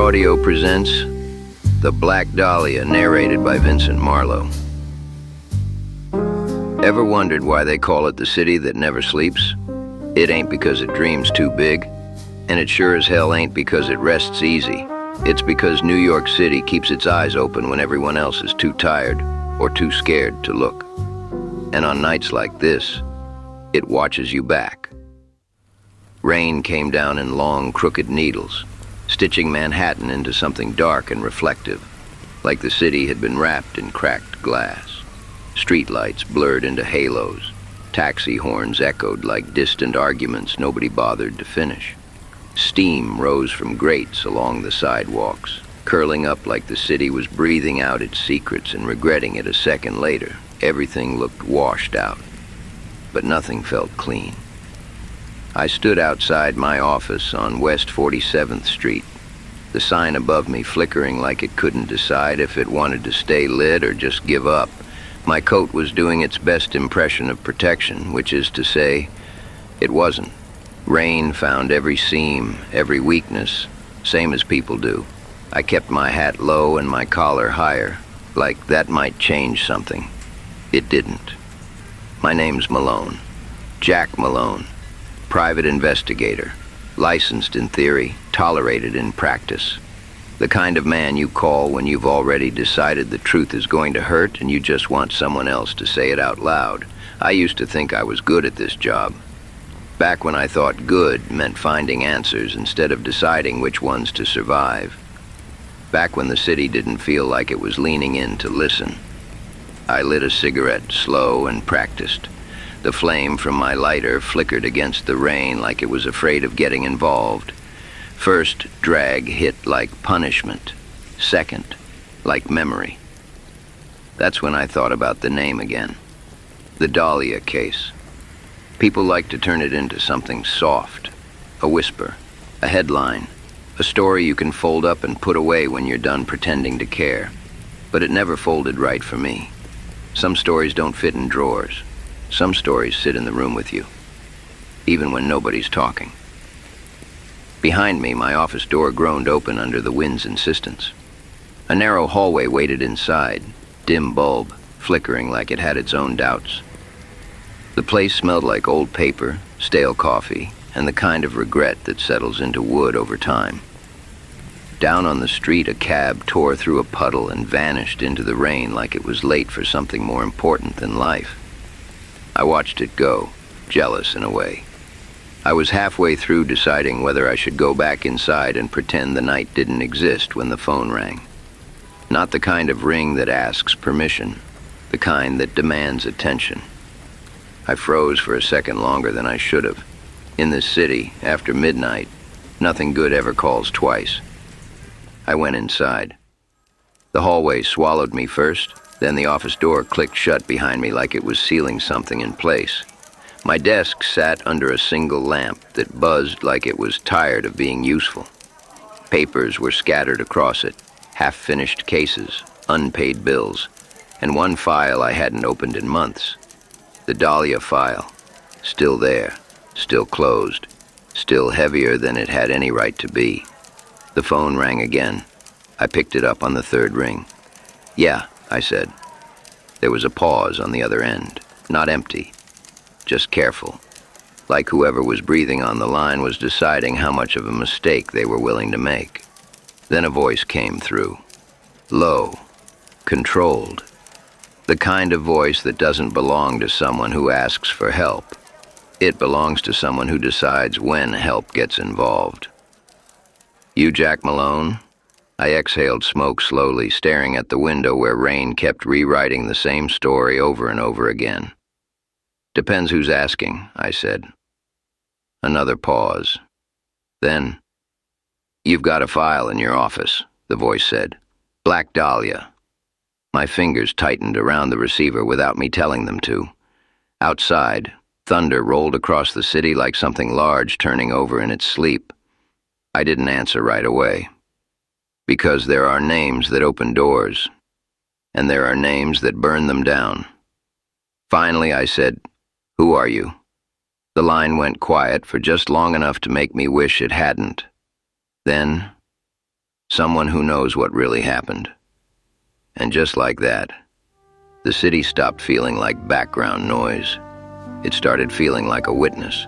Audio presents The Black Dahlia, narrated by Vincent Marlowe. Ever wondered why they call it the city that never sleeps? It ain't because it dreams too big, and it sure as hell ain't because it rests easy. It's because New York City keeps its eyes open when everyone else is too tired or too scared to look. And on nights like this, it watches you back. Rain came down in long, crooked needles, stitching Manhattan into something dark and reflective, like the city had been wrapped in cracked glass. Streetlights blurred into halos. Taxi horns echoed like distant arguments nobody bothered to finish. Steam rose from grates along the sidewalks, curling up like the city was breathing out its secrets and regretting it a second later. Everything looked washed out, but nothing felt clean. I stood outside my office on West 47th Street, the sign above me flickering like it couldn't decide if it wanted to stay lit or just give up. My coat was doing its best impression of protection, which is to say, it wasn't. Rain found every seam, every weakness, same as people do. I kept my hat low and my collar higher, like that might change something. It didn't. My name's Malone, Jack Malone. Private investigator, licensed in theory, tolerated in practice. The kind of man you call when you've already decided the truth is going to hurt and you just want someone else to say it out loud. I used to think I was good at this job. Back when I thought good meant finding answers instead of deciding which ones to survive. Back when the city didn't feel like it was leaning in to listen. I lit a cigarette, slow and practiced. The flame from my lighter flickered against the rain like it was afraid of getting involved. First, drag hit like punishment. Second, like memory. That's when I thought about the name again. The Dahlia case. People like to turn it into something soft. A whisper, a headline, a story you can fold up and put away when you're done pretending to care. But it never folded right for me. Some stories don't fit in drawers. Some stories sit in the room with you, even when nobody's talking. Behind me, my office door groaned open under the wind's insistence. A narrow hallway waited inside, dim bulb, flickering like it had its own doubts. The place smelled like old paper, stale coffee, and the kind of regret that settles into wood over time. Down on the street, a cab tore through a puddle and vanished into the rain like it was late for something more important than life. I watched it go, jealous in a way. I was halfway through deciding whether I should go back inside and pretend the night didn't exist when the phone rang. Not the kind of ring that asks permission, the kind that demands attention. I froze for a second longer than I should have. In this city, after midnight, nothing good ever calls twice. I went inside. The hallway swallowed me first. Then the office door clicked shut behind me like it was sealing something in place. My desk sat under a single lamp that buzzed like it was tired of being useful. Papers were scattered across it, half-finished cases, unpaid bills, and one file I hadn't opened in months. The Dahlia file, still there, still closed, still heavier than it had any right to be. The phone rang again. I picked it up on the third ring. "Yeah," I said. There was a pause on the other end, not empty, just careful, like whoever was breathing on the line was deciding how much of a mistake they were willing to make. Then a voice came through, low, controlled, the kind of voice that doesn't belong to someone who asks for help. It belongs to someone who decides when help gets involved. "You Jack Malone?" I exhaled smoke slowly, staring at the window where rain kept rewriting the same story over and over again. "Depends who's asking," I said. Another pause. Then, "You've got a file in your office," the voice said. "Black Dahlia." My fingers tightened around the receiver without me telling them to. Outside, thunder rolled across the city like something large turning over in its sleep. I didn't answer right away. Because there are names that open doors, and there are names that burn them down. Finally, I said, "Who are you?" The line went quiet for just long enough to make me wish it hadn't. Then, someone who knows what really happened. And just like that, the city stopped feeling like background noise. It started feeling like a witness.